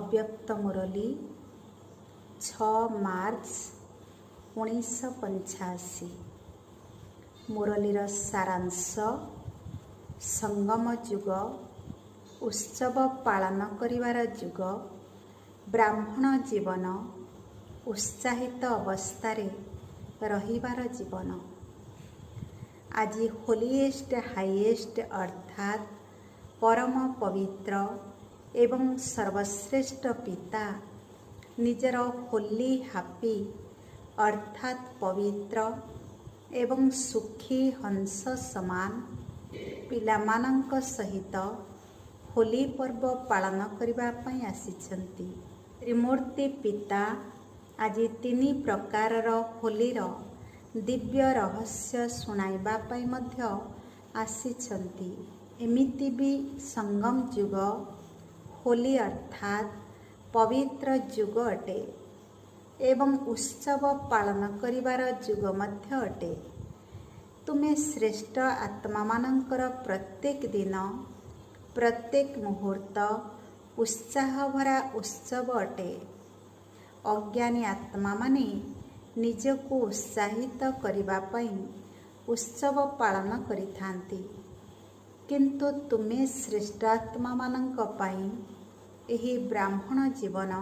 अव्यक्त मुरली 6 मार्च 1985। मुरलीर सारांश संगम जुग उत्सव पालन करिवार जुग ब्राह्मण जीवन उत्साहित अवस्थारे रहिबार जीवन। आज होलीएस्ट हाईएस्ट अर्थात परम पवित्र एवं सर्वश्रेष्ठ पिता निजर होली हापी अर्थात पवित्र एवं सुखी हंस समान पिलामानंक सहित होली पर्व पालन करिबा पई आसिछंती। त्रिमूर्ति पिता आज 3 प्रकारर होलीर दिव्य रहस्य शुणाइबा पई मध्य आसिछंती। एमिति भी संगम जुग होली अर्थात पवित्र जुग अटे एवं उत्सव पालन करिवार जुग मध्य अटे। तुमे श्रेष्ठ आत्मा मानंकर प्रत्येक दिन प्रत्येक मुहूर्त उत्साह भरा उत्सव अटे। अज्ञानी आत्मा माने निजको उत्साहित करिबा पई उत्सव पालन करिथांती, किंतु तुमे श्रेष्ठ आत्मा मानंक पई एही ब्राह्मण जीवन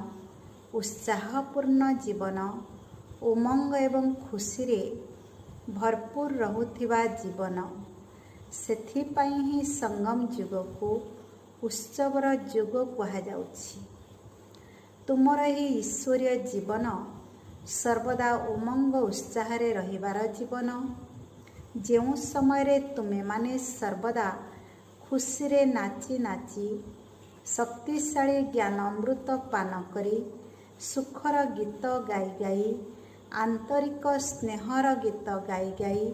उत्साहपूर्ण जीवन उमंग एवं खुशी रे भरपूर रहुथिबा जीवन। सेथिपाई ही संगम जुग को उत्सवर जुग कहा जाउछि। तुमर एही ईश्वरीय जीवन सर्वदा उमंग उत्साह रे रहिबार जीवन। जेउ समय रे तुमे माने सर्वदा खुशी रे नाची नाची शक्तिशाली ज्ञान अमृत पान करी सुखर गीत गाई गाई आंतरिक स्नेहर गीत गाई गाई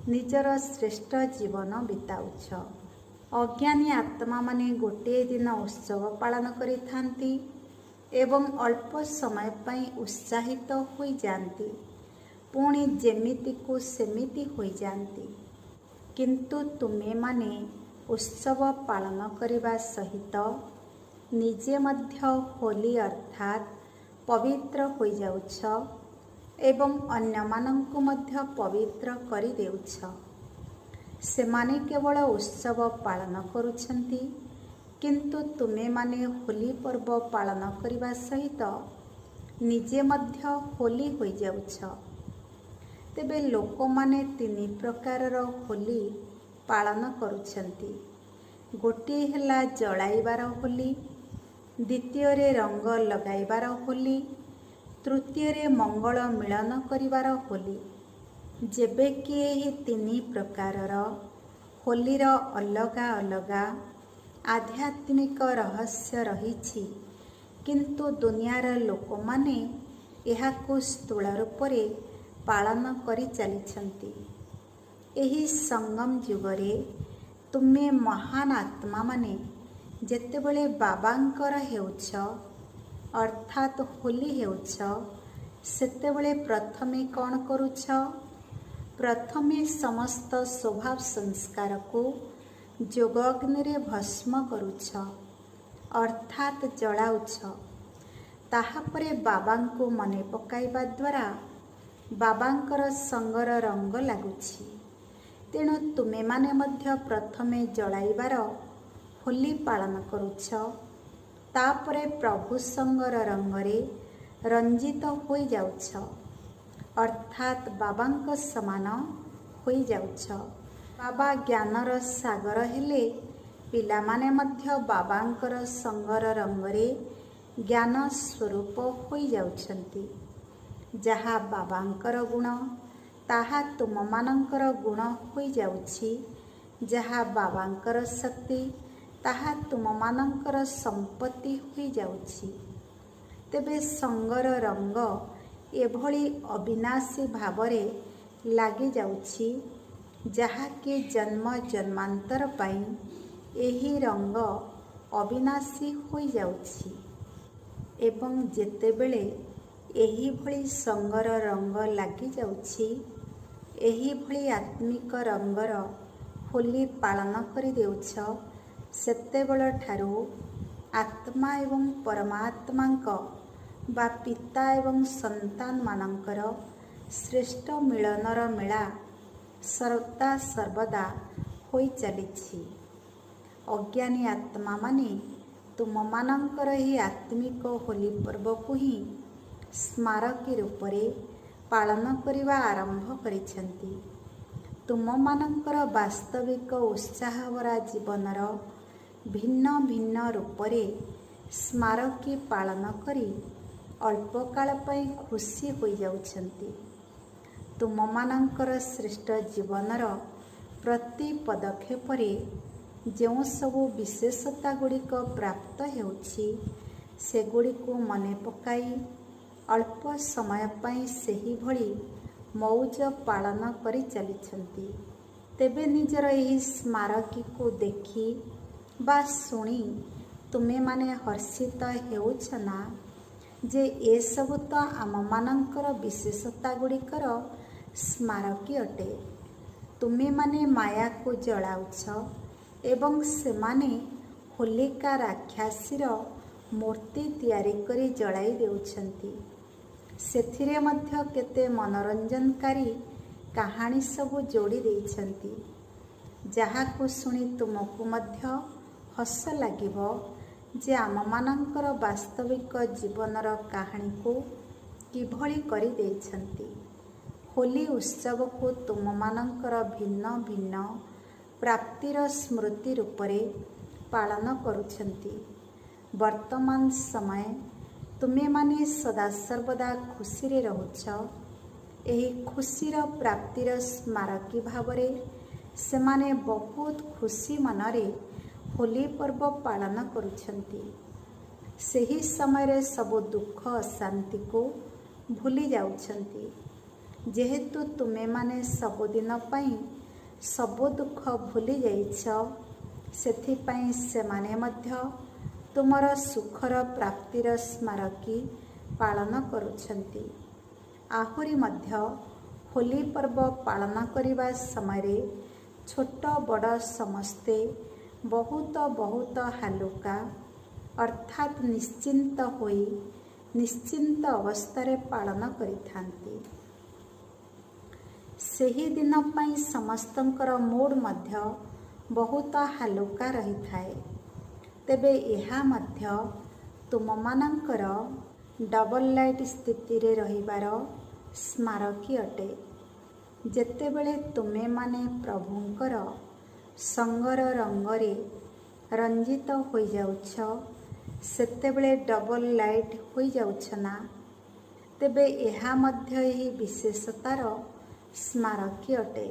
निजर श्रेष्ठ जीवन बिताउछ। अज्ञानी आत्मा माने गोटे दिन उत्सव पालन करिथांती एवं अल्प समय पई उत्साहित होई जांती, पुणी जेमिति को सेमिति होई जांती। किंतु तुमे माने उत्सव पालन करिबा सहित निजे मध्य होली अर्थात पवित्र होई जाउछ एवं अन्य मानंकु मध्य पवित्र करि देउछ। सेमाने केवल उत्सव पालन करुछंती, किंतु तुमे माने होली पर्व पालन करिबा सहित निजे मध्य होली होई जाउछ। तेबे लोक माने 3 प्रकारर होली पालन करुछंती। गोटिए हेला जलाइबार होली, द्वितीय रे रंग लगाइबार होली, तृतीय रे मंगल मिलन करिबार होली। जेबे कि एही 3 प्रकारर होलीर अलगा अलगा आध्यात्मिक रहस्य रहिछि, किंतु दुनियार लोक माने एहाकु स्थूल रूपरे पालन करि चलिछंती। एही संगम जुगरे तुमे महान आत्मा माने जेतेबेले बाबांकर हेउछ अर्थात होली हेउछ, सेतेबेले प्रथमे कौन करुछ? प्रथमे समस्त स्वभाव संस्कार को जोग अग्नि रे भस्म करुछ अर्थात जलाउछ। ताहापरे बाबांको मने पकाइबा द्वारा बाबांकर संगर रंग लागुछि। तेणु तुमे माने मध्य प्रथमे जलाइबार होली पालन करुछ, तापरे प्रभु संगर रंगरे रंजित होई जाउछ अर्थात बाबांक समान होई जाउछ। बाबा ज्ञानर सागर हेले पिला माने मध्य बाबांकर संगर रंगरे ज्ञान स्वरूप होई जाउछंती। जहा बाबांकर गुण ताहा तुम मानंकर गुण होई जाउछि। जहा बाबांकर शक्ति ताहा तुम मानंकर संपत्ति होई जाउछि। तेबे संगर रंग एभली अविनाशी भावरे लागि जाउछि, जहा कि जन्म जन्मांतर पई एही रंग अविनाशी होई जाउछि। एवं जेतेबेले एही भली संगर रंग लागि जाउछि, एही भली आत्मिक रंगर होली पालन करि देउछ, सेतेबेल ठारू ଆତ୍ମା ଏବଂ ପରମାତ୍ମାଙ୍କ ବା ପିତା ଏବଂ ସନ୍ତାନମାନଙ୍କର ଶ୍ରେଷ୍ଠ ମିଳନର ମେଳା ସଦା ସର୍ବଦା ହୋଇ ଚାଲିଛି। ଅଜ୍ଞାନୀ ଆତ୍ମାମାନେ ତୁମମାନଙ୍କର ଏହି ଆତ୍ମିକ ହୋଲି ପର୍ବକୁ ହିଁ ସ୍ମାରକୀ ରୂପରେ ପାଳନ କରିବା ଆରମ୍ଭ କରିଛନ୍ତି। ତୁମମାନଙ୍କର ବାସ୍ତବିକ ଉତ୍ସାହଭରା ଜୀବନର ଭିନ୍ନ ଭିନ୍ନ ରୂପରେ ସ୍ମାରକୀ ପାଳନ କରି ଅଳ୍ପକାଳ ପାଇଁ ଖୁସି ହୋଇଯାଉଛନ୍ତି। ତୁମମାନଙ୍କର ଶ୍ରେଷ୍ଠ ଜୀବନର ପ୍ରତି ପଦକ୍ଷେପରେ ଯେଉଁ ସବୁ ବିଶେଷତା ଗୁଡ଼ିକ ପ୍ରାପ୍ତ ହେଉଛି ସେଗୁଡ଼ିକୁ ମନେ ପକାଇ ଅଳ୍ପ ସମୟ ପାଇଁ ସେହିଭଳି ମଉଜ ପାଳନ କରି ଚାଲିଛନ୍ତି। ତେବେ ନିଜର ଏହି ସ୍ମାରକୀକୁ ଦେଖି ବା ଶୁଣି ତୁମେମାନେ ହର୍ଷିତ ହେଉଛ ନା ଯେ ଏସବୁ ତ ଆମମାନଙ୍କର ବିଶେଷତା ଗୁଡ଼ିକର ସ୍ମାରକୀ ଅଟେ। ତୁମେମାନେ ମାୟାକୁ ଜଳାଉଛ ଏବଂ ସେମାନେ ହୋଲିକା ରାକ୍ଷାସୀର ମୂର୍ତ୍ତି ତିଆରି କରି ଜଳାଇ ଦେଉଛନ୍ତି। ସେଥିରେ ମଧ୍ୟ କେତେ ମନୋରଞ୍ଜନକାରୀ କାହାଣୀ ସବୁ ଯୋଡ଼ି ଦେଇଛନ୍ତି, ଯାହାକୁ ଶୁଣି ତୁମକୁ ମଧ୍ୟ ହସ ଲାଗିବ ଯେ ଆମମାନଙ୍କର ବାସ୍ତବିକ ଜୀବନର କାହାଣୀକୁ କିଭଳି କରି ଦେଇଛନ୍ତି। ହୋଲି ଉତ୍ସବକୁ ତୁମମାନଙ୍କର ଭିନ୍ନ ଭିନ୍ନ ପ୍ରାପ୍ତିର ସ୍ମୃତି ରୂପରେ ପାଳନ କରୁଛନ୍ତି। ବର୍ତ୍ତମାନ ସମୟ ତୁମେମାନେ ସଦାସର୍ବଦା ଖୁସିରେ ରହୁଛ। ଏହି ଖୁସିର ପ୍ରାପ୍ତିର ସ୍ମାରକୀ ଭାବରେ ସେମାନେ ବହୁତ ଖୁସି ମନରେ ହୋଲି ପର୍ବ ପାଳନ କରୁଛନ୍ତି। ସେହି ସମୟରେ ସବୁ ଦୁଃଖ ଅଶାନ୍ତିକୁ ଭୁଲି ଯାଉଛନ୍ତି। ଯେହେତୁ ତୁମେମାନେ ସବୁଦିନ ପାଇଁ ସବୁ ଦୁଃଖ ଭୁଲି ଯାଇଛ, ସେଥିପାଇଁ ସେମାନେ ମଧ୍ୟ ତୁମର ସୁଖର ପ୍ରାପ୍ତିର ସ୍ମାରକୀ ପାଳନ କରୁଛନ୍ତି। ଆହୁରି ମଧ୍ୟ ହୋଲି ପର୍ବ ପାଳନ କରିବା ସମୟରେ ଛୋଟ ବଡ଼ ସମସ୍ତେ ବହୁତ ବହୁତ ହାଲୁକା ଅର୍ଥାତ୍ ନିଶ୍ଚିନ୍ତ ହୋଇ ନିଶ୍ଚିନ୍ତ ଅବସ୍ଥାରେ ପାଳନ କରିଥାନ୍ତି। ସେହି ଦିନ ପାଇଁ ସମସ୍ତଙ୍କର ମୁଡ୍ ମଧ୍ୟ ବହୁତ ହାଲୁକା ରହିଥାଏ। ତେବେ ଏହା ମଧ୍ୟ ତୁମମାନଙ୍କର ଡବଲ ଲାଇଟ୍ ସ୍ଥିତିରେ ରହିବାର ସ୍ମାରକୀ ଅଟେ। ଯେତେବେଳେ ତୁମେମାନେ ପ୍ରଭୁଙ୍କର ସଙ୍ଗର ରଙ୍ଗରେ ରଞ୍ଜିତ ହୋଇଯାଉଛ, ସେତେବେଳେ ଡବଲ ଲାଇଟ୍ ହୋଇଯାଉଛ ନା? ତେବେ ଏହା ମଧ୍ୟ ଏହି ବିଶେଷତାର ସ୍ମାରକୀ ଅଟେ।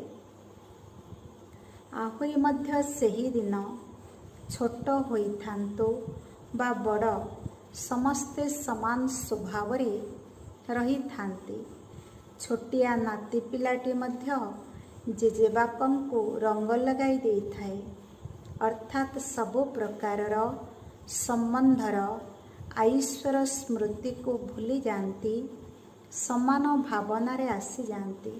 ଆହୁରି ମଧ୍ୟ ସେହି ଦିନ ଛୋଟ ହୋଇଥାନ୍ତୁ ବା ବଡ଼, ସମସ୍ତେ ସମାନ ସ୍ୱଭାବରେ ରହିଥାନ୍ତି। ଛୋଟିଆ ନାତି ପିଲାଟି ମଧ୍ୟ ଜେଜେବାପାଙ୍କୁ ରଙ୍ଗ ଲଗାଇ ଦେଇଥାଏ, ଅର୍ଥାତ୍ ସବୁ ପ୍ରକାରର ସମ୍ବନ୍ଧର ଆୟୁଷ୍ୟର ସ୍ମୃତିକୁ ଭୁଲି ଯାଆନ୍ତି, ସମାନ ଭାବନାରେ ଆସିଯାଆନ୍ତି।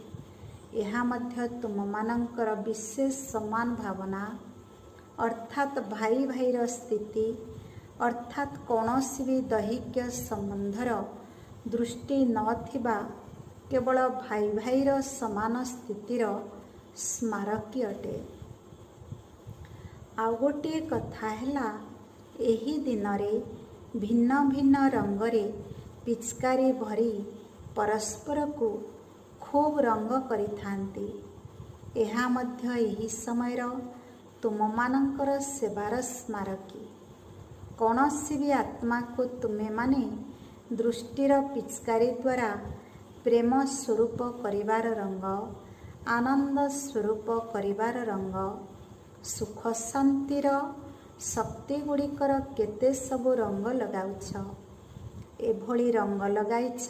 ଏହା ମଧ୍ୟ ତୁମମାନଙ୍କର ବିଶେଷ ସମାନ ଭାବନା, ଅର୍ଥାତ୍ ଭାଇ ଭାଇର ସ୍ଥିତି, ଅର୍ଥାତ୍ କୌଣସି ବି ଦୈହିକ ସମ୍ବନ୍ଧର ଦୃଷ୍ଟି ନଥିବା କେବଳ ଭାଇ ଭାଇର ସମାନ ସ୍ଥିତିର ସ୍ମାରକୀ ଅଟେ। ଆଉ ଗୋଟିଏ କଥା ହେଲା, ଏହି ଦିନରେ ଭିନ୍ନ ଭିନ୍ନ ରଙ୍ଗରେ ପିଚକାରି ଭରି ପରସ୍ପରକୁ ଖୁବ୍ ରଙ୍ଗ କରିଥାନ୍ତି। ଏହା ମଧ୍ୟ ଏହି ସମୟର ତୁମମାନଙ୍କର ସେବାର ସ୍ମାରକୀ। କୌଣସି ବି ଆତ୍ମାକୁ ତୁମେମାନେ ଦୃଷ୍ଟିର ପିଚକାରି ଦ୍ୱାରା ପ୍ରେମ ସ୍ୱରୂପ କରିବାର ରଙ୍ଗ, ଆନନ୍ଦ ସ୍ୱରୂପ କରିବାର ରଙ୍ଗ, ସୁଖ ଶାନ୍ତିର ଶକ୍ତି ଗୁଡ଼ିକର କେତେ ସବୁ ରଙ୍ଗ ଲଗାଉଛ। ଏଭଳି ରଙ୍ଗ ଲଗାଇଛ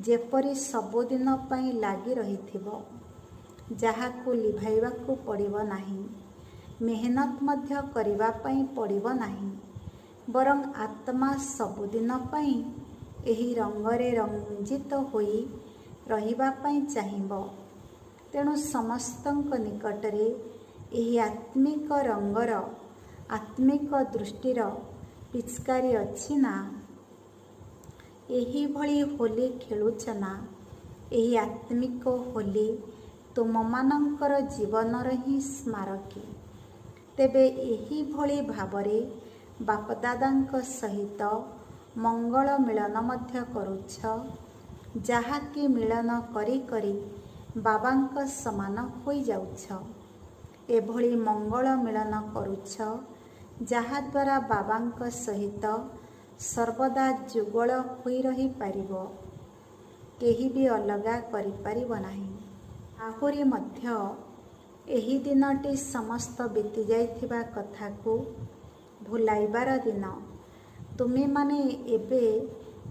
ଯେପରି ସବୁଦିନ ପାଇଁ ଲାଗି ରହିଥିବ, ଯାହାକୁ ଲିଭାଇବାକୁ ପଡ଼ିବ ନାହିଁ, ମେହନତ ମଧ୍ୟ କରିବା ପାଇଁ ପଡ଼ିବ ନାହିଁ। ବରଂ ଆତ୍ମା ସବୁଦିନ ପାଇଁ ଏହି ରଙ୍ଗରେ ରଞ୍ଜିତ ହୋଇ ରହିବା ପାଇଁ ଚାହିଁବ। ତେଣୁ ସମସ୍ତଙ୍କ ନିକଟରେ ଏହି ଆତ୍ମିକ ରଙ୍ଗର, ଆତ୍ମିକ ଦୃଷ୍ଟିର ପିଚକାରୀ ଅଛି ନା? ଏହିଭଳି ହୋଲି ଖେଳୁଛ ନା? ଏହି ଆତ୍ମିକ ହୋଲି ତୁମମାନଙ୍କର ଜୀବନର ହିଁ ସ୍ମାରକୀ। ତେବେ ଏହିଭଳି ଭାବରେ ବାପଦାଦାଙ୍କ ସହିତ ମଙ୍ଗଳ ମିଳନ ମଧ୍ୟ କରୁଛ, ଯାହାକି ମିଳନ କରି କରି ବାବାଙ୍କ ସମାନ ହୋଇଯାଉଛ। ଏଭଳି ମଙ୍ଗଳ ମିଳନ କରୁଛ ଯାହାଦ୍ୱାରା ବାବାଙ୍କ ସହିତ ସର୍ବଦା ଯୁଗଳ ହୋଇ ରହିପାରିବ। କେହି ବି ଅଲଗା କରିପାରିବ ନାହିଁ। ଆହୁରି ମଧ୍ୟ ଏହି ଦିନଟି ସମସ୍ତ ବିତିଯାଇଥିବା କଥାକୁ ଭୁଲାଇବାର ଦିନ। ତୁମେମାନେ ଏବେ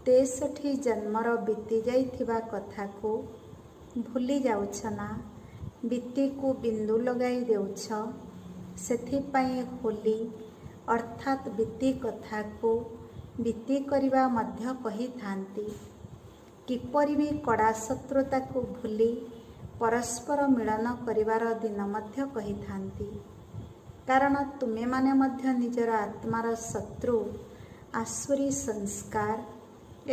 63 ଜନ୍ମର ବିତିଯାଇଥିବା କଥାକୁ ଭୁଲି ଯାଉଛ ନା? ବିତିକୁ ବିନ୍ଦୁ ଲଗାଇ ଦେଉଛ। ସେଥିପାଇଁ ହୋଲି ଅର୍ଥାତ୍ ବିତି କଥାକୁ ବିତି କରିବା ମଧ୍ୟ କହିଥାନ୍ତି। କିପରି ବି କଡ଼ା ଶତ୍ରୁତାକୁ ଭୁଲି ପରସ୍ପର ମିଳନ କରିବାର ଦିନ ମଧ୍ୟ କହିଥାନ୍ତି। କାରଣ ତୁମେମାନେ ମଧ୍ୟ ନିଜର ଆତ୍ମାର ଶତ୍ରୁ ଆସୁରୀ ସଂସ୍କାର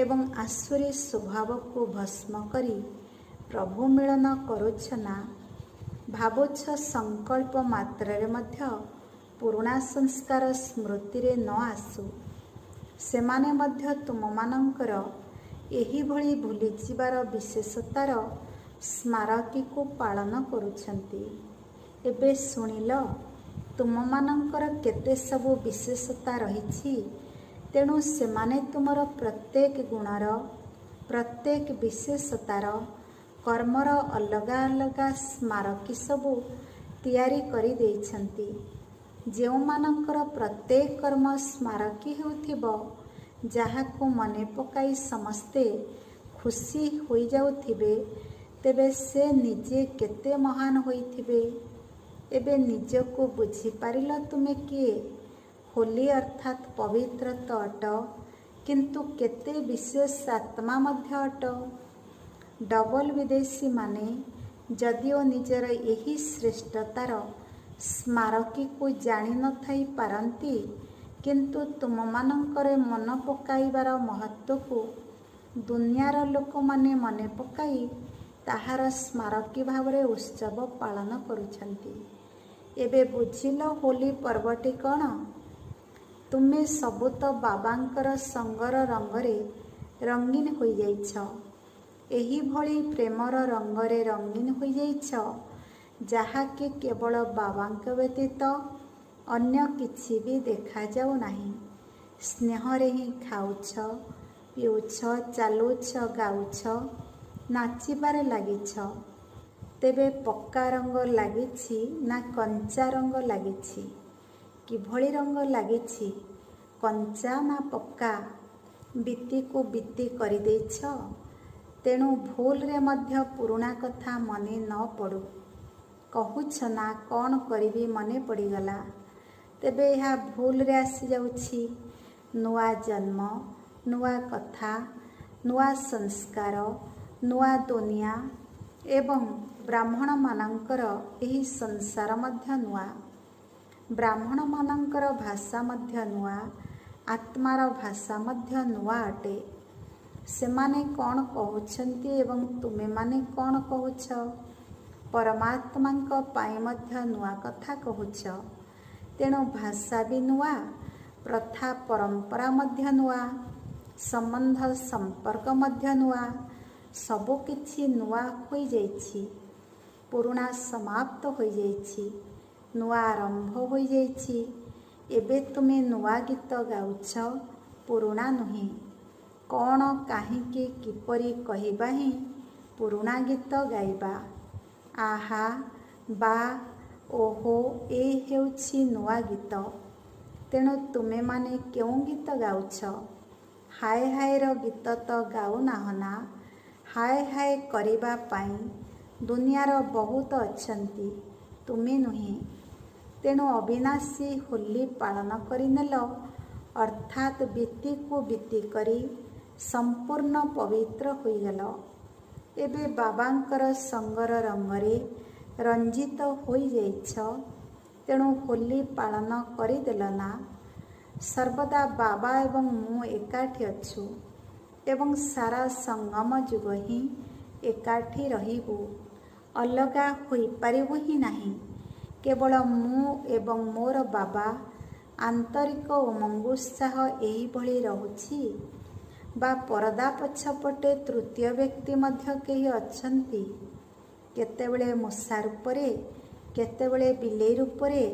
ଏବଂ ଆସୁରୀ ସ୍ୱଭାବକୁ ଭସ୍ମ କରି ପ୍ରଭୁ ମିଳନ କରୁଛ ନା? ଭାବୁଛ ସଂକଳ୍ପ ମାତ୍ରରେ ମଧ୍ୟ ପୁରୁଣା ସଂସ୍କାର ସ୍ମୃତିରେ ନ ଆସୁ। ସେମାନେ ମଧ୍ୟ ତୁମମାନଙ୍କର ଏହିଭଳି ଭୁଲିଯିବାର ବିଶେଷତାର ସ୍ମାରକୀକୁ ପାଳନ କରୁଛନ୍ତି। ଏବେ ଶୁଣିଲ, ତୁମମାନଙ୍କର କେତେ ସବୁ ବିଶେଷତା ରହିଛି। ତେଣୁ ସେମାନେ ତୁମର ପ୍ରତ୍ୟେକ ଗୁଣର, ପ୍ରତ୍ୟେକ ବିଶେଷତାର, କର୍ମର ଅଲଗା ଅଲଗା ସ୍ମାରକୀ ସବୁ ତିଆରି କରିଦେଇଛନ୍ତି। ଯେଉଁମାନଙ୍କର ପ୍ରତ୍ୟେକ କର୍ମ ସ୍ମାରକୀ ହେଉଥିବ, ଯାହାକୁ ମନେ ପକାଇ ସମସ୍ତେ ଖୁସି ହୋଇଯାଉଥିବେ, ତେବେ ସେ ନିଜେ କେତେ ମହାନ ହୋଇଥିବେ। ଏବେ ନିଜକୁ ବୁଝିପାରିଲ ତୁମେ କିଏ? ହୋଲି ଅର୍ଥାତ୍ ପବିତ୍ର ତ ଅଟ, କିନ୍ତୁ କେତେ ବିଶେଷ ଆତ୍ମା ମଧ୍ୟ ଅଟ। ଡବଲ ବିଦେଶୀମାନେ ଯଦିଓ ନିଜର ଏହି ଶ୍ରେଷ୍ଠତାର ସ୍ମାରକୀକୁ ଜାଣିନଥାଇ ପାରନ୍ତି, କିନ୍ତୁ ତୁମମାନଙ୍କର ମନ ପକାଇବାର ମହତ୍ତ୍ୱକୁ ଦୁନିଆର ଲୋକମାନେ ମନେ ପକାଇ ତାହାର ସ୍ମାରକୀ ଭାବରେ ଉତ୍ସବ ପାଳନ କରୁଛନ୍ତି। ଏବେ ବୁଝିଲ ହୋଲି ପର୍ବଟି କ'ଣ? ତୁମେ ସବୁ ତ ବାବାଙ୍କର ସଙ୍ଗର ରଙ୍ଗରେ ରଙ୍ଗୀନ ହୋଇଯାଇଛ। ଏହିଭଳି ପ୍ରେମର ରଙ୍ଗରେ ରଙ୍ଗୀନ ହୋଇଯାଇଛ, ଯାହାକି କେବଳ ବାବାଙ୍କ ବ୍ୟତୀତ ଅନ୍ୟ କିଛି ବି ଦେଖାଯାଉ ନାହିଁ। ସ୍ନେହରେ ହିଁ ଖାଉଛ, ପିଉଛ, ଚାଲୁଛ, ଗାଉଛ, ନାଚିବାରେ ଲାଗିଛ। ତେବେ ପକ୍କା ରଙ୍ଗ ଲାଗିଛି ନା କଞ୍ଚା ରଙ୍ଗ ଲାଗିଛି? କିଭଳି ରଙ୍ଗ ଲାଗିଛି? କଞ୍ଚା ନା ପକ୍କା? ବିତିକୁ ବିତି କରିଦେଇଛ। ତେଣୁ ଭୁଲରେ ମଧ୍ୟ ପୁରୁଣା କଥା ମନେ ନ ପଡ଼ୁ। କହୁଛ ନା କ'ଣ କରିବି ମନେ ପଡ଼ିଗଲା। ତେବେ ଏହା ଭୁଲରେ ଆସିଯାଉଛି। ନୂଆ ଜନ୍ମ, ନୂଆ କଥା, ନୂଆ ସଂସ୍କାର, ନୂଆ ଦୁନିଆ ଏବଂ ବ୍ରାହ୍ମଣମାନଙ୍କର ଏହି ସଂସାର ମଧ୍ୟ ନୂଆ। ବ୍ରାହ୍ମଣମାନଙ୍କର ଭାଷା ମଧ୍ୟ ନୂଆ, ଆତ୍ମାର ଭାଷା ମଧ୍ୟ ନୂଆ ଅଟେ। ସେମାନେ କ'ଣ କହୁଛନ୍ତି ଏବଂ ତୁମେମାନେ କ'ଣ କହୁଛ? ପରମାତ୍ମାଙ୍କ ପାଇଁ ମଧ୍ୟ ନୂଆ କଥା କହୁଛ। ତେଣୁ ଭାଷା ବି ନୂଆ, ପ୍ରଥା ପରମ୍ପରା ମଧ୍ୟ ନୂଆ, ସମ୍ବନ୍ଧ ସମ୍ପର୍କ ମଧ୍ୟ ନୂଆ। ସବୁ କିଛି ନୂଆ ହୋଇଯାଇଛି। ପୁରୁଣା ସମାପ୍ତ ହୋଇଯାଇଛି, ନୂଆ ଆରମ୍ଭ ହୋଇଯାଇଛି। ଏବେ ତୁମେ ନୂଆ ଗୀତ ଗାଉଛ, ପୁରୁଣା ନୁହେଁ। କ'ଣ, କାହିଁକି, କିପରି କହିବା ହିଁ ପୁରୁଣା ଗୀତ ଗାଇବା। ଆହା, ବା, ଓହୋ, ଏ ହେଉଛି ନୂଆ ଗୀତ। ତେଣୁ ତୁମେମାନେ କେଉଁ ଗୀତ ଗାଉଛ? ହାୟ ହାୟର ଗୀତ ତ ଗାଉନାହଁ ନା। ହାୟ ହାୟ କରିବା ପାଇଁ ଦୁନିଆର ବହୁତ ଅଛନ୍ତି, ତୁମେ ନୁହେଁ। ତେଣୁ ଅବିନାଶୀ ହୋଲି ପାଳନ କରିନେଲ, ଅର୍ଥାତ୍ ବିତିକୁ ବିତି କରି ସମ୍ପୂର୍ଣ୍ଣ ପବିତ୍ର ହୋଇଗଲ। ଏବେ ବାବାଙ୍କର ସଙ୍ଗର ରଙ୍ଗରେ ରଞ୍ଜିତ ହୋଇଯାଇଛ। ତେଣୁ ହୋଲି ପାଳନ କରିଦେଲ ନା? ସର୍ବଦା ବାବା ଏବଂ ମୁଁ ଏକାଠି ଅଛୁ ଏବଂ ସାରା ସଙ୍ଗମ ଯୁଗ ହିଁ ଏକାଠି ରହିବୁ। ଅଲଗା ହୋଇପାରିବୁ ହିଁ ନାହିଁ। କେବଳ ମୁଁ ଏବଂ ମୋର ବାବା। ଆନ୍ତରିକ ଉମଙ୍ଗ ଉତ୍ସାହ ଏହିଭଳି ରହୁଛି। ବା ପରଦା ପଛପଟେ ତୃତୀୟ ବ୍ୟକ୍ତି ମଧ୍ୟ କେହି ଅଛନ୍ତି। କେତେବେଳେ ମୂଷା ରୂପରେ, କେତେବେଳେ ବିଲେଇ ରୂପରେ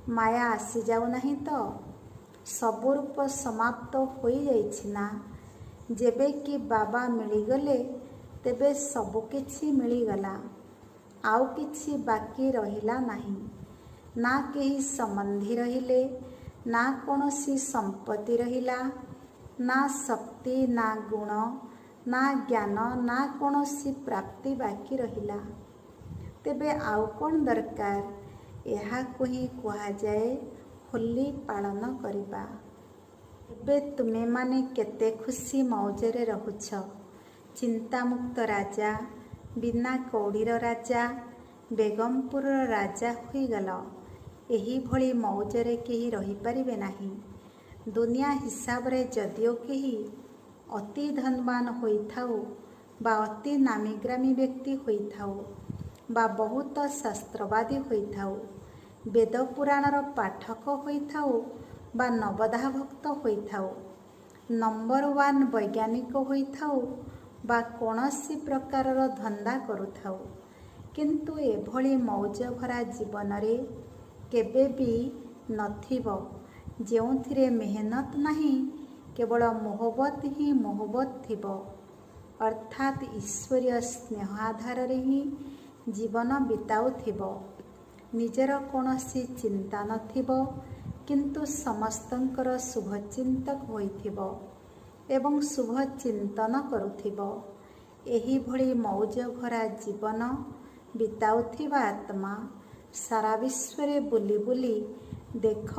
ମାୟା ଆସିଯାଉନାହିଁ ତ? ସବୁ ରୂପ ସମାପ୍ତ ହୋଇଯାଇଛି ନା? ଯେବେ କି ବାବା ମିଳିଗଲେ ତେବେ ସବୁ କିଛି ମିଳିଗଲା। ଆଉ କିଛି ବାକି ରହିଲା ନାହିଁ। ନା କେହି ସମ୍ବନ୍ଧୀ ରହିଲେ, ନା କୌଣସି ସମ୍ପତ୍ତି ରହିଲା, ନା ଶକ୍ତି, ନା ଗୁଣ, ନା ଜ୍ଞାନ, ନା କୌଣସି ପ୍ରାପ୍ତି ବାକି ରହିଲା। ତେବେ ଆଉ କ'ଣ ଦରକାର? ଏହାକୁ ହିଁ କୁହାଯାଏ ହୋଲି ପାଳନ କରିବା। ଏବେ ତୁମେମାନେ କେତେ ଖୁସି ମଉଜରେ ରହୁଛ। ଚିନ୍ତାମୁକ୍ତ ରାଜା, ବିନା କଉଡ଼ିର ରାଜା, ବେଗମପୁରର ରାଜା ହୋଇଗଲ। ଏହିଭଳି ମଉଜରେ କେହି ରହିପାରିବେ ନାହିଁ। ଦୁନିଆ ହିସାବରେ ଯଦିଓ କେହି ଅତି ଧନବାନ ହୋଇଥାଉ ବା ଅତି ନାମୀଗ୍ରାମୀ ବ୍ୟକ୍ତି ହୋଇଥାଉ ବା ବହୁତ ଶାସ୍ତ୍ରବାଦୀ ହୋଇଥାଉ, ବେଦ ପୁରାଣର ପାଠକ ହୋଇଥାଉ ବା ନବଦା ଭକ୍ତ ହୋଇଥାଉ, ନମ୍ବର 1 ବୈଜ୍ଞାନିକ ହୋଇଥାଉ ବା କୌଣସି ପ୍ରକାରର ଧନ୍ଦା କରୁଥାଉ, କିନ୍ତୁ ଏଭଳି ମଉଜ ଭରା ଜୀବନରେ କେବେ ବି ନଥିବ ଯେଉଁଥିରେ ମେହନତ ନାହିଁ, କେବଳ ମୋହବତ ହିଁ ମୋହବତ ଥିବ। ଅର୍ଥାତ୍ ଈଶ୍ୱରୀୟ ସ୍ନେହ ଆଧାରରେ ହିଁ ଜୀବନ ବିତାଉଥିବ। ନିଜର କୌଣସି ଚିନ୍ତା ନଥିବ, କିନ୍ତୁ ସମସ୍ତଙ୍କର ଶୁଭଚିନ୍ତକ ହୋଇଥିବ ଏବଂ ଶୁଭ ଚିନ୍ତନ କରୁଥିବ। ଏହିଭଳି ମଉଜ ଭରା ଜୀବନ ବିତାଉଥିବା ଆତ୍ମା ସାରା ବିଶ୍ୱରେ ବୁଲି ବୁଲି ଦେଖ,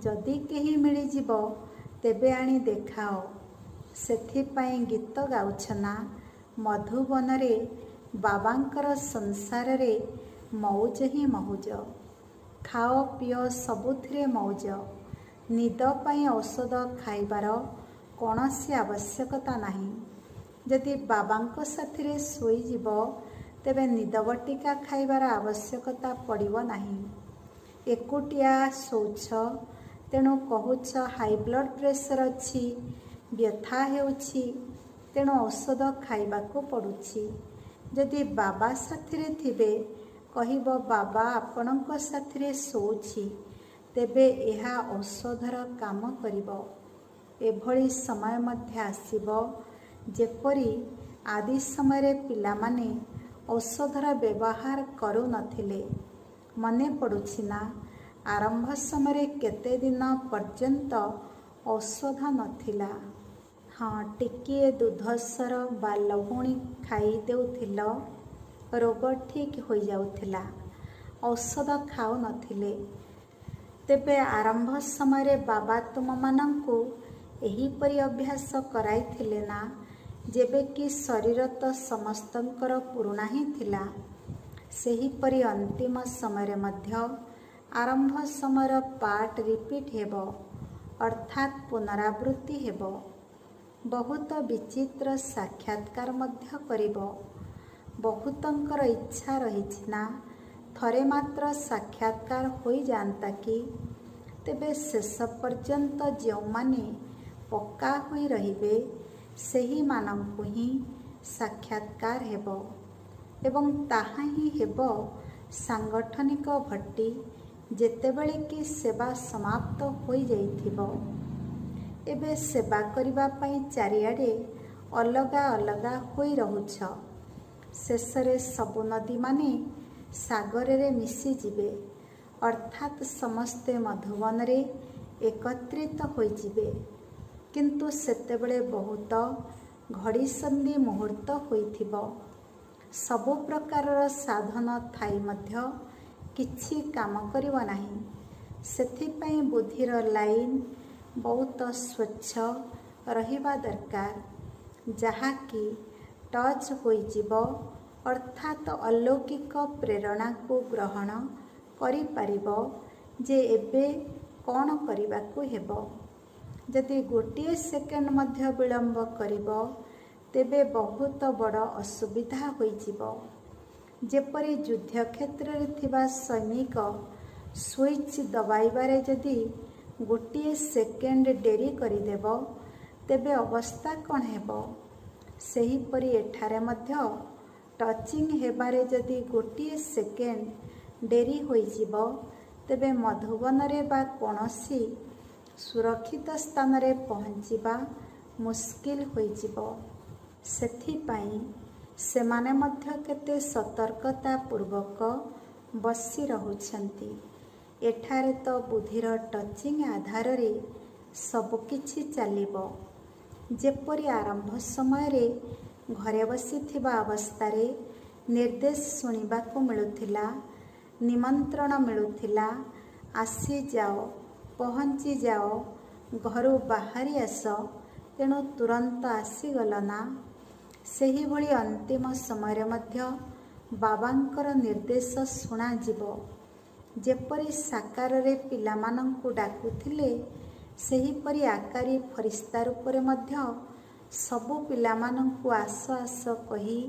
ଯଦି କେହି ମିଳିଯିବ ତେବେ ଆଣି ଦେଖାଅ। ସେଥିପାଇଁ ଗୀତ ଗାଉଛ ନା? ମଧୁବନରେ ବାବାଙ୍କର ସଂସାରରେ ମଉଜ ହିଁ ମଉଜ। ଖାଅ ପିଅ ସବୁଥିରେ ମଉଜ। ନିଦ ପାଇଁ ଔଷଧ ଖାଇବାର କୌଣସି ଆବଶ୍ୟକତା ନାହିଁ। ଯଦି ବାବାଙ୍କ ସାଥିରେ ଶୋଇଯିବ ତେବେ ନିଦ ବଟିକା ଖାଇବାର ଆବଶ୍ୟକତା ପଡ଼ିବ ନାହିଁ। ଏକୁଟିଆ ଶୋଉଛ, ତେଣୁ କହୁଛ ହାଇ ବ୍ଲଡ଼ ପ୍ରେସର ଅଛି, ବ୍ୟଥା ହେଉଛି, ତେଣୁ ଔଷଧ ଖାଇବାକୁ ପଡ଼ୁଛି। ଯଦି ବାବା ସାଥିରେ ଥିବେ, କହିବ ବାବା ଆପଣଙ୍କ ସାଥିରେ ଶୋଉଛି, ତେବେ ଏହା ଔଷଧର କାମ କରିବ। ଏଭଳି ସମୟ ମଧ୍ୟ ଆସିବ ଯେପରି ଆଦି ସମୟରେ ପିଲାମାନେ ଔଷଧର ବ୍ୟବହାର କରୁନଥିଲେ। ମନେ ପଡ଼ୁଛି ନା? ଆରମ୍ଭ ସମୟରେ କେତେ ଦିନ ପର୍ଯ୍ୟନ୍ତ ଔଷଧ ନଥିଲା। ହଁ, ଟିକିଏ ଦୁଧସର ବା ଲହୁଣୀ ଖାଇ ଦେଉଥିଲ, ରୋଗ ଠିକ୍ ହୋଇଯାଉଥିଲା। ଔଷଧ ଖାଉନଥିଲେ। ତେବେ ଆରମ୍ଭ ସମୟରେ ବାବା ତୁମମାନଙ୍କୁ ଏହିପରି ଅଭ୍ୟାସ କରାଇଥିଲେ ନା? ଯେବେ କି ଶରୀର ତ ସମସ୍ତଙ୍କର ପୁରୁଣା ହିଁ ଥିଲା। ସେହିପରି ଅନ୍ତିମ ସମୟରେ ମଧ୍ୟ ଆରମ୍ଭ ସମୟର ପାର୍ଟ ରିପିଟ୍ ହେବ, ଅର୍ଥାତ୍ ପୁନରାବୃତ୍ତି ହେବ। ବହୁତ ବିଚିତ୍ର ସାକ୍ଷାତକାର ମଧ୍ୟ କରିବ। ବହୁତଙ୍କର ଇଚ୍ଛା ରହିଛି ନା ଥରେ ମାତ୍ର ସାକ୍ଷାତକାର ହୋଇଯାଆନ୍ତା କି? ତେବେ ଶେଷ ପର୍ଯ୍ୟନ୍ତ ଯେଉଁମାନେ ପକ୍କା ହୋଇ ରହିବେ, ସେହିମାନଙ୍କୁ ହିଁ ସାକ୍ଷାତକାର ହେବ ଏବଂ ତାହା ହିଁ ହେବ ସାଙ୍ଗଠନିକ ଭଟ୍ଟି, ଯେତେବେଳେ କି ସେବା ସମାପ୍ତ ହୋଇଯାଇଥିବ। ଏବେ ସେବା କରିବା ପାଇଁ ଚାରିଆଡ଼େ ଅଲଗା ଅଲଗା ହୋଇ ରହୁଛ। ଶେଷରେ ସବୁ ନଦୀମାନେ ସାଗରରେ ମିଶିଯିବେ, ଅର୍ଥାତ୍ ସମସ୍ତେ ମଧୁବନରେ ଏକତ୍ରିତ ହୋଇଯିବେ। କିନ୍ତୁ ସେତେବେଳେ ବହୁତ ଘଡ଼ିସନ୍ଧି ମୁହୂର୍ତ୍ତ ହୋଇଥିବ। ସବୁ ପ୍ରକାରର ସାଧନ ଥାଇ ମଧ୍ୟ କିଛି କାମ କରିବ ନାହିଁ। ସେଥିପାଇଁ ବୁଦ୍ଧିର ଲାଇନ୍ ବହୁତ ସ୍ୱଚ୍ଛ ରହିବା ଦରକାର, ଯାହାକି ଟଚ୍ ହୋଇଯିବ, ଅର୍ଥାତ୍ ଅଲୌକିକ ପ୍ରେରଣାକୁ ଗ୍ରହଣ କରିପାରିବ ଯେ ଏବେ କ'ଣ କରିବାକୁ ହେବ। ଯଦି ଗୋଟିଏ ସେକେଣ୍ଡ ମଧ୍ୟ ବିଳମ୍ବ କରିବ ତେବେ ବହୁତ ବଡ଼ ଅସୁବିଧା ହୋଇଯିବ। ଯେପରି ଯୁଦ୍ଧକ୍ଷେତ୍ରରେ ଥିବା ସୈନିକ ସୁଇଚ୍ ଦବାଇବାରେ ଯଦି ଗୋଟିଏ ସେକେଣ୍ଡ ଡେରି କରିଦେବ ତେବେ ଅବସ୍ଥା କ'ଣ ହେବ। ସେହିପରି ଏଠାରେ ମଧ୍ୟ ଟଚିଂ ହେବାରେ ଯଦି ଗୋଟିଏ ସେକେଣ୍ଡ ଡେରି ହୋଇଯିବ ତେବେ ମଧୁବନରେ ବା କୌଣସି ସୁରକ୍ଷିତ ସ୍ଥାନରେ ପହଞ୍ଚିବା ମୁସ୍କିଲ ହୋଇଯିବ। ସେଥିପାଇଁ ସେମାନେ ମଧ୍ୟ କେତେ ସତର୍କତା ପୂର୍ବକ ବସି ରହୁଛନ୍ତି। ଏଠାରେ ତ ବୁଦ୍ଧିର ଟଚିଂ ଆଧାରରେ ସବୁକିଛି ଚାଲିବ। ଯେପରି ଆରମ୍ଭ ସମୟରେ ଘରେ ବସିଥିବା ଅବସ୍ଥାରେ ନିର୍ଦ୍ଦେଶ ଶୁଣିବାକୁ ମିଳୁଥିଲା, ନିମନ୍ତ୍ରଣ ମିଳୁଥିଲା, ଆସିଯାଅ, ପହଞ୍ଚିଯାଅ, ଘରୁ ବାହାରି ଆସ, ତେଣୁ ତୁରନ୍ତ ଆସିଗଲ ନା। ସେହିଭଳି ଅନ୍ତିମ ସମୟରେ ମଧ୍ୟ ବାବାଙ୍କର ନିର୍ଦ୍ଦେଶ ଶୁଣାଯିବ। ଯେପରି ସାକାରରେ ପିଲାମାନଙ୍କୁ ଡାକୁଥିଲେ ସେହିପରି ଆକାରୀ ଫରିସ୍ତା ରୂପରେ ମଧ୍ୟ ସବୁ ପିଲାମାନଙ୍କୁ ଆସ ଆସ କହି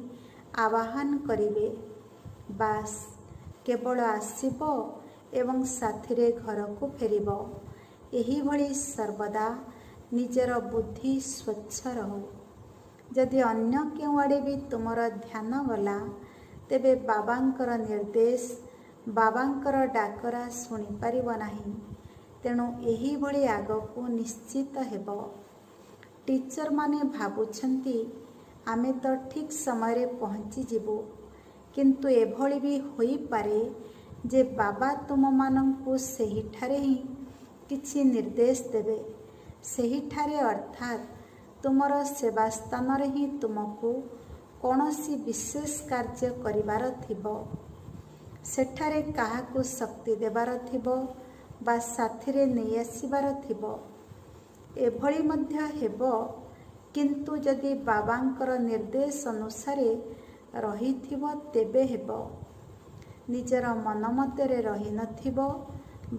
ଆବାହନ କରିବେ। ବାସ୍ କେବଳ ଆସିବ ଏବଂ ସାଥିରେ ଘରକୁ ଫେରିବ। ଏହିଭଳି ସର୍ବଦା ନିଜର ବୁଦ୍ଧି ସ୍ୱଚ୍ଛ ରହୁ। ଯଦି ଅନ୍ୟ କେଉଁଆଡ଼େ ବି ତୁମର ଧ୍ୟାନ ଗଲା ତେବେ ବାବାଙ୍କର ନିର୍ଦ୍ଦେଶ, ବାବାଙ୍କର ଡାକରା ଶୁଣିପାରିବ ନାହିଁ। ତେଣୁ ଏହିଭଳି ଆଗକୁ ନିଶ୍ଚିତ ହେବ। ଟିଚରମାନେ ଭାବୁଛନ୍ତି ଆମେ ତ ଠିକ୍ ସମୟରେ ପହଞ୍ଚିଯିବୁ, କିନ୍ତୁ ଏଭଳି ବି ହୋଇପାରେ ଯେ ବାବା ତୁମମାନଙ୍କୁ ସେହିଠାରେ ହିଁ କିଛି ନିର୍ଦ୍ଦେଶ ଦେବେ। ସେହିଠାରେ ଅର୍ଥାତ୍ ତୁମର ସେବା ସ୍ଥାନରେ ହିଁ ତୁମକୁ କୌଣସି ବିଶେଷ କାର୍ଯ୍ୟ କରିବାର ଥିବ। ସେଠାରେ କାହାକୁ ଶକ୍ତି ଦେବାର ଥିବ ବା ସାଥିରେ ନେଇ ଆସିବାର ଥିବ। ଏଭଳି ମଧ୍ୟ ହେବ। କିନ୍ତୁ ଯଦି ବାବାଙ୍କର ନିର୍ଦ୍ଦେଶ ଅନୁସାରେ ରହିଥିବ ତେବେ ହେବ। ନିଜର ମନ ମଧ୍ୟରେ ରହିନଥିବ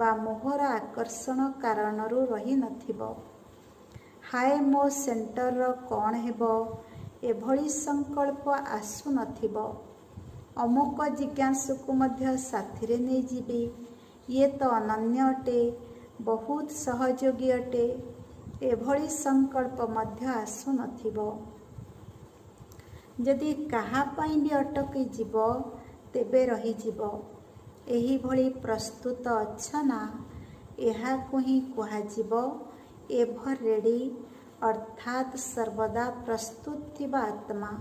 ବା ମୋହର ଆକର୍ଷଣ କାରଣରୁ ରହିନଥିବ। ହାୟ ମୋ ସେଣ୍ଟରର କ'ଣ ହେବ, ଏଭଳି ସଂକଳ୍ପ ଆସୁନଥିବ। ଅମୁକ ଜିଜ୍ଞାସୁକୁ ମଧ୍ୟ ସାଥିରେ ନେଇଯିବି, ଇଏ ତ ଅନନ୍ୟ ଅଟେ, ବହୁତ ସହଯୋଗୀ ଅଟେ, ଏଭଳି ସଂକଳ୍ପ ମଧ୍ୟ ଆସୁନଥିବ। ଯଦି କାହା ପାଇଁ ବି ଅଟକି ଯିବ ତେବେ ରହିଯିବ। ଏହିଭଳି ପ୍ରସ୍ତୁତ ଅଛ ନା, ଏହାକୁ ହିଁ କୁହାଯିବ ଏଭର ରେଡି, ଅର୍ଥାତ୍ ସର୍ବଦା ପ୍ରସ୍ତୁତ ଥିବା ଆତ୍ମା।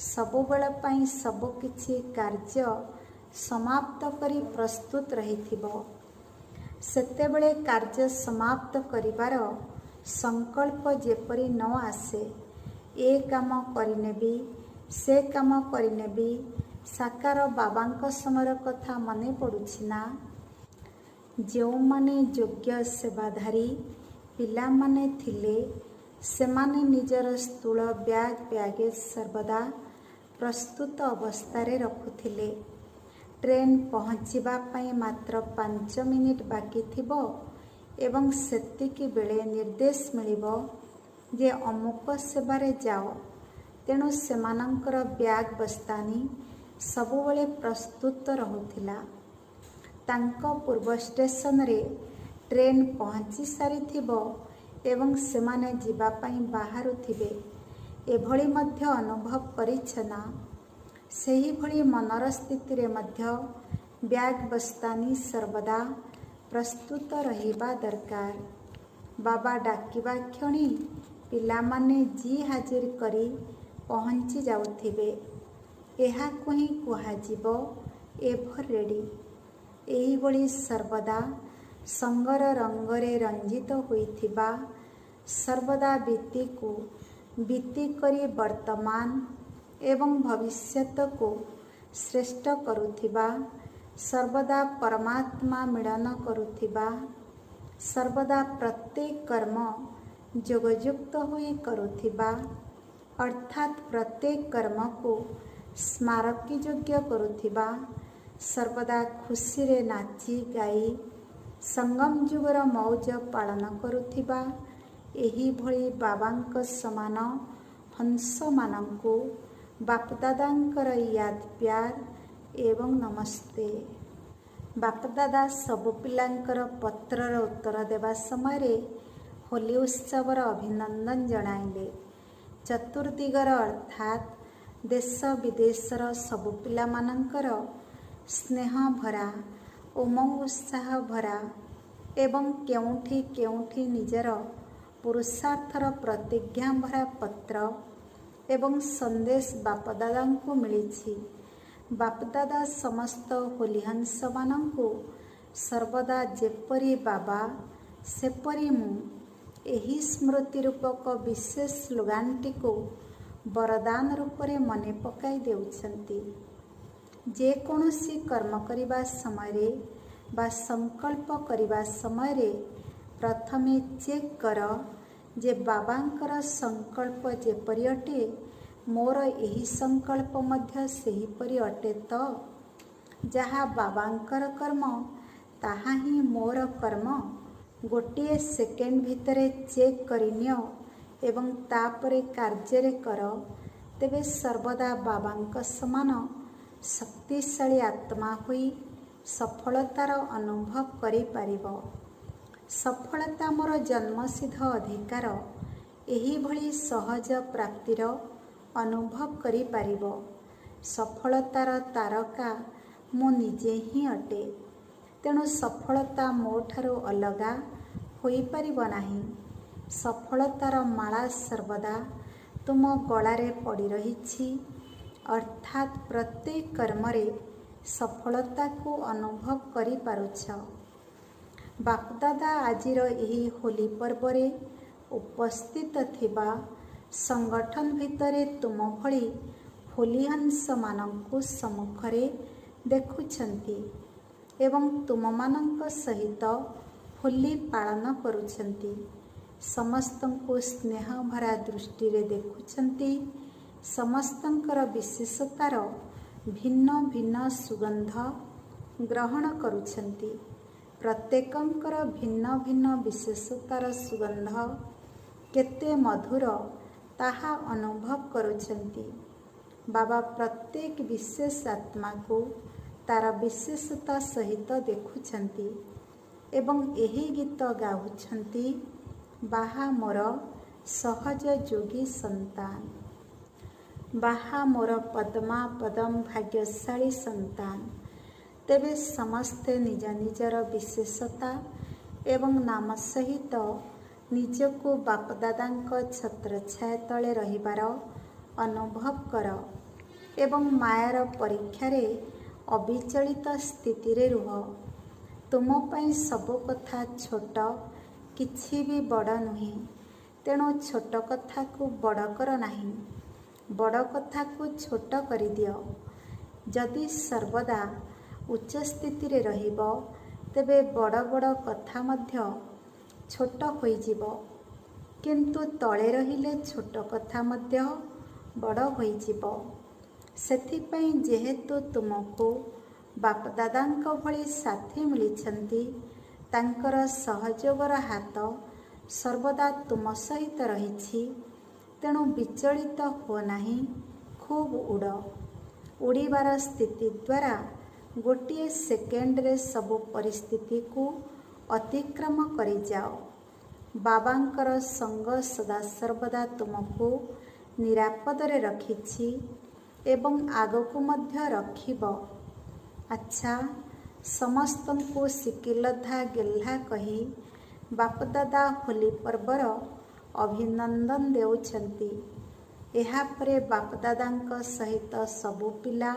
ସବୁବେଳ ପାଇଁ ସବୁକିଛି କାର୍ଯ୍ୟ ସମାପ୍ତ କରି ପ୍ରସ୍ତୁତ ରହିଥିବ। ସେତେବେଳେ କାର୍ଯ୍ୟ ସମାପ୍ତ କରିବାର ସଂକଳ୍ପ ଯେପରି ନ ଆସେ। ଏ କାମ କରିନେବି, ସେ କାମ କରିନେବି। ସାକାର ବାବାଙ୍କ ସମୟର କଥା ମନେ ପଡ଼ୁଛି ନା? ଯେଉଁମାନେ ଯୋଗ୍ୟ ସେବାଧାରୀ ପିଲାମାନେ ଥିଲେ ସେମାନେ ନିଜର ସ୍ଥୂଳ ବ୍ୟାଗ୍ ବ୍ୟାଗେଜ୍ ସର୍ବଦା ପ୍ରସ୍ତୁତ ଅବସ୍ଥାରେ ରଖୁଥିଲେ। ଟ୍ରେନ୍ ପହଞ୍ଚିବା ପାଇଁ ମାତ୍ର 5 ମିନିଟ୍ ବାକି ଥିବ ଏବଂ ସେତିକି ବେଳେ ନିର୍ଦ୍ଦେଶ ମିଳିବ ଯେ ଅମୁକ ସେବାରେ ଯାଅ। ତେଣୁ ସେମାନଙ୍କର ବ୍ୟାଗ୍ ବସ୍ତାନି ସବୁବେଳେ ପ୍ରସ୍ତୁତ ରହୁଥିଲା। ତାଙ୍କ ପୂର୍ବ ଷ୍ଟେସନରେ ଟ୍ରେନ୍ ପହଞ୍ଚି ସାରିଥିବ ଏବଂ ସେମାନେ ଯିବା ପାଇଁ ବାହାରୁଥିବେ। ଏଭଳି ମଧ୍ୟ ଅନୁଭବ କରିଛ ନା? ସେହିଭଳି ମନର ସ୍ଥିତିରେ ମଧ୍ୟ ବ୍ୟାଗ୍ ବସ୍ତାନି ସର୍ବଦା ପ୍ରସ୍ତୁତ ରହିବା ଦରକାର। ବାବା ଡାକିବା କ୍ଷଣି ପିଲାମାନେ ଜି ହାଜିର କରି ପହଞ୍ଚି ଯାଉଥିବେ। ଏହାକୁ ହିଁ କୁହାଯିବ ଏଭର ରେଡି। ଏହିଭଳି ସର୍ବଦା ସଙ୍ଗର ରଙ୍ଗରେ ରଞ୍ଜିତ ହୋଇଥିବା, ସର୍ବଦା ବୀତିକୁ ବୀତି କରି ବର୍ତ୍ତମାନ ଏବଂ ଭବିଷ୍ୟତକୁ ଶ୍ରେଷ୍ଠ କରୁଥିବା, ସର୍ବଦା ପରମାତ୍ମା ମିଳନ କରୁଥିବା, ସର୍ବଦା ପ୍ରତ୍ୟେକ କର୍ମ ଯୋଗଯୁକ୍ତ ହୋଇ କରୁଥିବା, ଅର୍ଥାତ୍ ପ୍ରତ୍ୟେକ କର୍ମକୁ ସ୍ମାରକୀ ଯୋଗ୍ୟ କରୁଥିବା, ସର୍ବଦା ଖୁସିରେ ନାଚି ଗାଇ ସଙ୍ଗମ ଯୁଗର ମୌଜ ପାଳନ କରୁଥିବା ଏହିଭଳି ବାବାଙ୍କ ସମାନ ହଂସମାନଙ୍କୁ ବାପଦାଦାଙ୍କର ୟାଦ ପ୍ୟାର ଏବଂ ନମସ୍ତେ। ବାପଦାଦା ସବୁ ପିଲାଙ୍କର ପତ୍ରର ଉତ୍ତର ଦେବା ସମୟରେ ହୋଲି ଉତ୍ସବର ଅଭିନନ୍ଦନ ଜଣାଇଲେ। ଚତୁର୍ଦିଗର ଅର୍ଥାତ୍ ଦେଶ ବିଦେଶର ସବୁ ପିଲାମାନଙ୍କର ସ୍ନେହ ଭରା, ଉମଙ୍ଗ ଉତ୍ସାହ ଭରା ଏବଂ କେଉଁଠି କେଉଁଠି ନିଜର ପୁରୁଷାର୍ଥର ପ୍ରତିଜ୍ଞା ଭରା ପତ୍ର ଏବଂ ସନ୍ଦେଶ ବାପଦାଦାଙ୍କୁ ମିଳିଛି। ବାପଦାଦା ସମସ୍ତ ହୋଲିହଂସମାନଙ୍କୁ ସର୍ବଦା ଯେପରି ବାବା ସେପରି ମୁଁ ଏହି ସ୍ମୃତି ରୂପକ ବିଶେଷ ସ୍ଲୋଗାନଟିକୁ ବରଦାନ ରୂପରେ ମନେ ପକାଇ ଦେଉଛନ୍ତି। ଯେକୌଣସି କର୍ମ କରିବା ସମୟରେ ବା ସଂକଳ୍ପ କରିବା ସମୟରେ ପ୍ରଥମେ ଚେକ୍ କର ଯେ ବାବାଙ୍କର ସଂକଳ୍ପ ଯେପରି ଅଟେ ମୋର ଏହି ସଂକଳ୍ପ ମଧ୍ୟ ସେହିପରି ଅଟେ ତ? ଯାହା ବାବାଙ୍କର କର୍ମ ତାହା ହିଁ ମୋର କର୍ମ। ଗୋଟିଏ ସେକେଣ୍ଡ ଭିତରେ ଚେକ୍ କରିନିଅ ଏବଂ ତାପରେ କାର୍ଯ୍ୟରେ କର, ତେବେ ସର୍ବଦା ବାବାଙ୍କ ସମାନ ଶକ୍ତିଶାଳୀ ଆତ୍ମା ହୋଇ ସଫଳତାର ଅନୁଭବ କରିପାରିବ। ସଫଳତା ମୋର ଜନ୍ମସିଦ୍ଧ ଅଧିକାର। ଏହିଭଳି ସହଜ ପ୍ରାପ୍ତିର ଅନୁଭବ କରିପାରିବ। ସଫଳତାର ତାରକା ମୁଁ ନିଜେ ହିଁ ଅଟେ। ତେଣୁ ସଫଳତା ମୋ ଠାରୁ ଅଲଗା ହୋଇପାରିବ ନାହିଁ। ସଫଳତାର ମାଳା ସର୍ବଦା ତୁମ ଗଳାରେ ପଡ଼ି ରହିଛି, ଅର୍ଥାତ୍ ପ୍ରତ୍ୟେକ କର୍ମରେ ସଫଳତାକୁ ଅନୁଭବ କରିପାରୁଛ। ବାପଦାଦା ଆଜିର ଏହି ହୋଲି ପର୍ବରେ ଉପସ୍ଥିତ ଥିବା ସଂଗଠନ ଭିତରେ ତୁମ ଭଳି ହୋଲିହଂସମାନଙ୍କୁ ସମ୍ମୁଖରେ ଦେଖୁଛନ୍ତି ଏବଂ ତୁମମାନଙ୍କ ସହିତ ହୋଲି ପାଳନ କରୁଛନ୍ତି। ସମସ୍ତଙ୍କୁ ସ୍ନେହ ଭରା ଦୃଷ୍ଟିରେ ଦେଖୁଛନ୍ତି। ସମସ୍ତଙ୍କର ବିଶେଷତାର ଭିନ୍ନ ଭିନ୍ନ ସୁଗନ୍ଧ ଗ୍ରହଣ କରୁଛନ୍ତି। ପ୍ରତ୍ୟେକଙ୍କର ଭିନ୍ନ ଭିନ୍ନ ବିଶେଷତାର ସୁଗନ୍ଧ କେତେ ମଧୁର ତାହା ଅନୁଭବ କରୁଛନ୍ତି। ବାବା ପ୍ରତ୍ୟେକ ବିଶେଷ ଆତ୍ମାକୁ ତାର ବିଶେଷତା ସହିତ ଦେଖୁଛନ୍ତି ଏବଂ ଏହି ଗୀତ ଗାଉଛନ୍ତି, ବାହା ମୋର ସହଜ ଯୋଗୀ ସନ୍ତାନ, ବାହା ମୋର ପଦ୍ମା ପଦମ ଭାଗ୍ୟଶାଳୀ ସନ୍ତାନ। ତେବେ ସମସ୍ତେ ନିଜ ନିଜର ବିଶେଷତା ଏବଂ ନାମ ସହିତ ନିଜକୁ ବାପଦାଦାଙ୍କ ଛତ୍ରଛାୟା ତଳେ ରହିବାର ଅନୁଭବ କର ଏବଂ ମାୟାର ପରୀକ୍ଷାରେ ଅବିଚଳିତ ସ୍ଥିତିରେ ରୁହ। ତୁମ ପାଇଁ ସବୁ କଥା ଛୋଟ, କିଛି ବି ବଡ଼ ନୁହେଁ। ତେଣୁ ଛୋଟ କଥାକୁ ବଡ଼ କର ନାହିଁ, ବଡ଼ କଥାକୁ ଛୋଟ କରିଦିଅ। ଯଦି ସର୍ବଦା ଉଚ୍ଚ ସ୍ଥିତିରେ ରହିବ, ତେବେ ବଡ଼ ବଡ଼ କଥା ମଧ୍ୟ ଛୋଟ ହୋଇଯିବ। କିନ୍ତୁ ତଳେ ରହିଲେ ଛୋଟ କଥା ମଧ୍ୟ ବଡ଼ ହୋଇଯିବ। ସେଥିପାଇଁ ଯେହେତୁ ତୁମକୁ ବାପଦାଦାଙ୍କ ଭଳି ସାଥୀ ମିଳିଛନ୍ତି, ତାଙ୍କର ସହଯୋଗର ହାତ ସର୍ବଦା ତୁମ ସହିତ ରହିଛି। ତେଣୁ ବିଚଳିତ ହୁଅ ନାହିଁ, ଖୁବ୍ ଉଡ଼। ଉଡ଼ିବାର ସ୍ଥିତି ଦ୍ୱାରା ଗୋଟିଏ ସେକେଣ୍ଡରେ ସବୁ ପରିସ୍ଥିତିକୁ ଅତିକ୍ରମ କରିଯାଅ। ବାବାଙ୍କର ସଙ୍ଗ ସଦାସର୍ବଦା ତୁମକୁ ନିରାପଦରେ ରଖିଛି ଏବଂ ଆଗକୁ ମଧ୍ୟ ରଖିବ। ଆଚ୍ଛା, ସମସ୍ତଙ୍କୁ ଶିକିଲଧା ଗେହ୍ଲା କହି ବାପଦାଦା ହୋଲି ପର୍ବର ଅଭିନନ୍ଦନ ଦେଉଛନ୍ତି। ଏହାପରେ ବାପଦାଦାଙ୍କ ସହିତ ସବୁ ପିଲା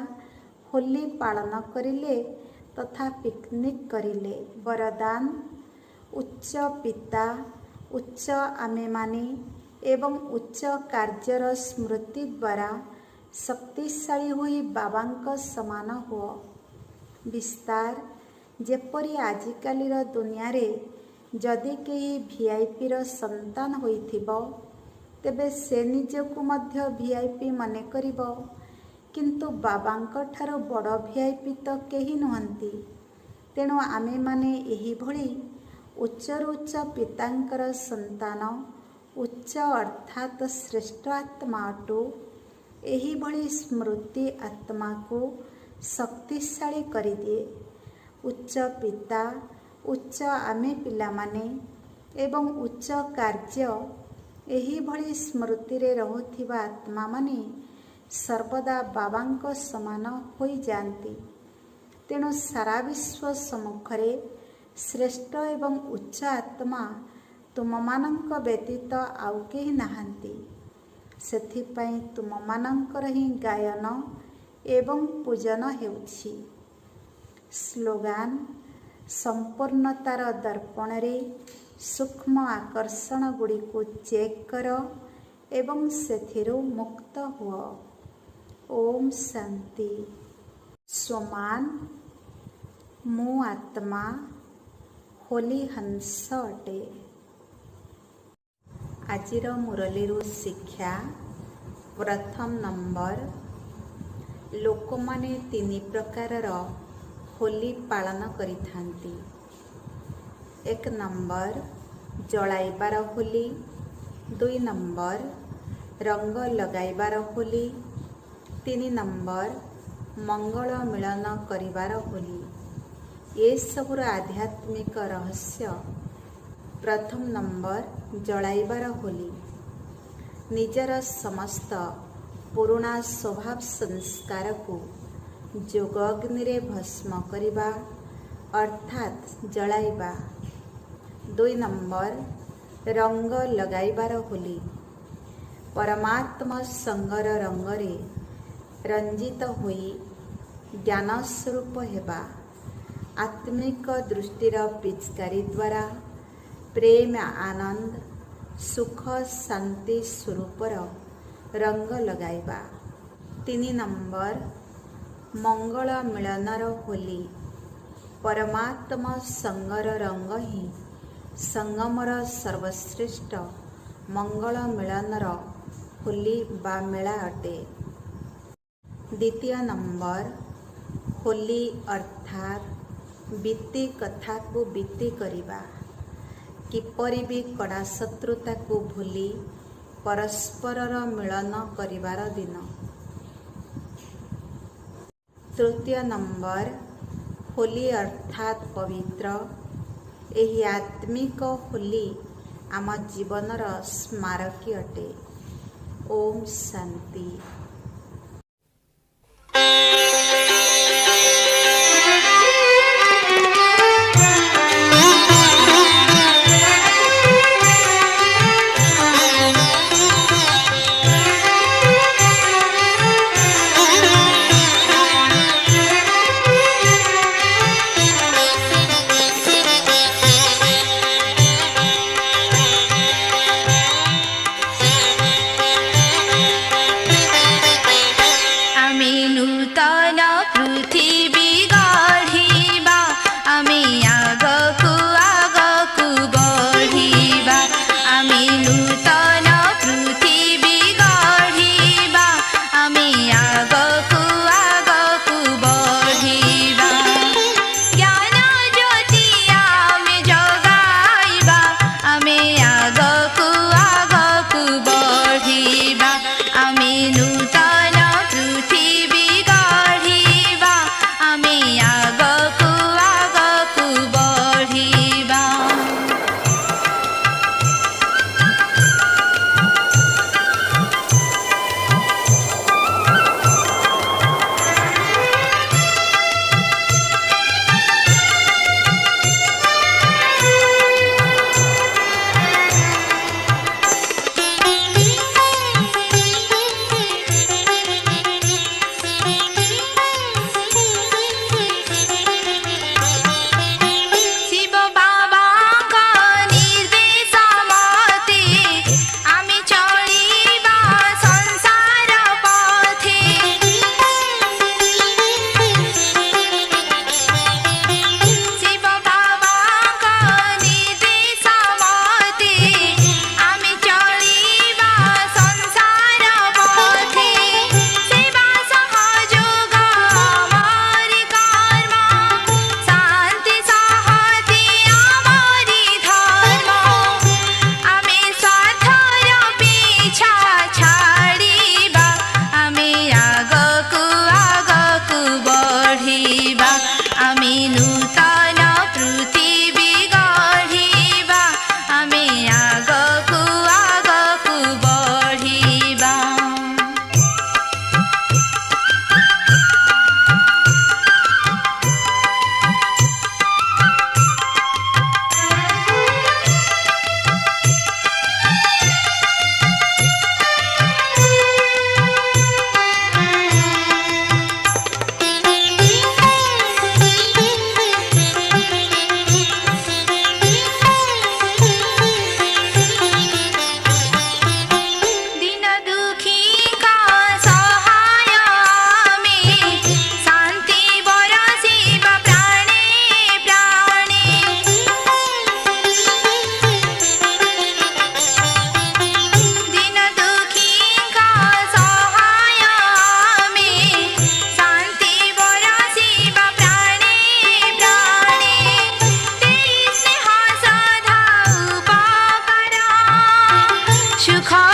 ହୋଲି ପାଳନ କରିଲେ ତଥା ପିକନିକ୍ କରିଲେ। ବରଦାନ: ଉଚ୍ଚ ପିତା, ଉଚ୍ଚ ଆମେମାନେ ଏବଂ ଉଚ୍ଚ କାର୍ଯ୍ୟର ସ୍ମୃତି ଦ୍ୱାରା ଶକ୍ତିଶାଳୀ ହୋଇ ବାବାଙ୍କ ସମାନ ହୁଅ। ବିସ୍ତାର: ଯେପରି ଆଜିକାଲିର ଦୁନିଆରେ ଯଦି କେହି ଭିଆଇପିର ସନ୍ତାନ ହୋଇଥିବ, ତେବେ ସେ ନିଜକୁ ମଧ୍ୟ ଭିଆଇପି ମନେ କରିବ। କିନ୍ତୁ ବାବାଙ୍କ ଠାରୁ ବଡ଼ ଭିଆଇପି ତ କେହି ନୁହନ୍ତି। ତେଣୁ ଆମେମାନେ ଏହିଭଳି ଉଚ୍ଚରୁ ଉଚ୍ଚ ପିତାଙ୍କର ସନ୍ତାନ, ଉଚ୍ଚ ଅର୍ଥାତ୍ ଶ୍ରେଷ୍ଠ ଆତ୍ମା ଅଟୁ। ଏହିଭଳି ସ୍ମୃତି ଆତ୍ମାକୁ ଶକ୍ତିଶାଳୀ କରିଦିଏ। ଉଚ୍ଚ ପିତା, ଉଚ୍ଚ ଆମେ ପିଲାମାନେ ଏବଂ ଉଚ୍ଚ କାର୍ଯ୍ୟ, ଏହିଭଳି ସ୍ମୃତିରେ ରହୁଥିବା ଆତ୍ମାମାନେ ସର୍ବଦା ବାବାଙ୍କ ସମାନ ହୋଇଯାଆନ୍ତି। ତେଣୁ ସାରା ବିଶ୍ୱ ସମ୍ମୁଖରେ ଶ୍ରେଷ୍ଠ ଏବଂ ଉଚ୍ଚ ଆତ୍ମା ତୁମମାନଙ୍କ ବ୍ୟତୀତ ଆଉ କେହି ନାହାନ୍ତି। ସେଥିପାଇଁ ତୁମମାନଙ୍କର ହିଁ ଗାୟନ ଏବଂ ପୂଜନ ହେଉଛି। ସ୍ଲୋଗାନ: ସମ୍ପୂର୍ଣ୍ଣତାର ଦର୍ପଣରେ ସୂକ୍ଷ୍ମ ଆକର୍ଷଣ ଗୁଡ଼ିକୁ ଚେକ୍ କର ଏବଂ ସେଥିରୁ ମୁକ୍ତ ହୁଅ। ଓମ୍ ଶାନ୍ତି। ସ୍ୱମାନ: ମୁଁ ଆତ୍ମା ହୋଲି ହଂସ ଅଟେ। ଆଜିର ମୁରଲୀରୁ ଶିକ୍ଷା। ପ୍ରଥମ ନମ୍ବର, ଲୋକମାନେ 3 ପ୍ରକାରର ହୋଲି ପାଳନ କରିଥାନ୍ତି। 1 ନମ୍ବର, ଜଳାଇବାର ହୋଲି। 2 ନମ୍ବର, ରଙ୍ଗ ଲଗାଇବାର ହୋଲି। 3 ନମ୍ବର, ମଙ୍ଗଳ ମିଳନ କରିବାର ହୋଲି। ଏସବୁର ଆଧ୍ୟାତ୍ମିକ ରହସ୍ୟ। ପ୍ରଥମ ନମ୍ବର, ଜଳାଇବାର ହୋଲି। ନିଜର ସମସ୍ତ ପୁରୁଣା ସ୍ୱଭାବ ସଂସ୍କାରକୁ ଯୋଗ ଅଗ୍ନିରେ ଭସ୍ମ କରିବା ଅର୍ଥାତ୍ ଜଳାଇବା। 2 ନମ୍ବର, ରଙ୍ଗ ଲଗାଇବାର ହୋଲି। ପରମାତ୍ମା ସଙ୍ଗର ରଙ୍ଗରେ ରଞ୍ଜିତ ହୋଇ ଜ୍ଞାନ ସ୍ୱରୂପ ହେବା। ଆତ୍ମିକ ଦୃଷ୍ଟିର ପିଚକାରୀ ଦ୍ୱାରା ପ୍ରେମ, ଆନନ୍ଦ, ସୁଖ, ଶାନ୍ତି ସ୍ୱରୂପର ରଙ୍ଗ ଲଗାଇବା। 3 ନମ୍ବର, ମଙ୍ଗଳ ମିଳନର ହୋଲି। ପରମାତ୍ମା ସଙ୍ଗର ରଙ୍ଗ ହିଁ ସଙ୍ଗମର ସର୍ବଶ୍ରେଷ୍ଠ ମଙ୍ଗଳ ମିଳନର ହୋଲି ବା ମେଳା ଅଟେ। 2 ନମ୍ବର, ହୋଲି ଅର୍ଥାତ୍ ବୀତି କଥାକୁ ବୀତି କରିବା। କିପରି ବି କଡ଼ା ଶତ୍ରୁତାକୁ ଭୁଲି ପରସ୍ପରର ମିଳନ କରିବାର ଦିନ। 3 ନମ୍ବର, ହୋଲି ଅର୍ଥାତ୍ ପବିତ୍ର। ଏହି ଆତ୍ମିକ ହୋଲି ଆମ ଜୀବନର ସ୍ମାରକୀ ଅଟେ। ଓମ୍ ଶାନ୍ତି। আমি নূতন ସୁଖ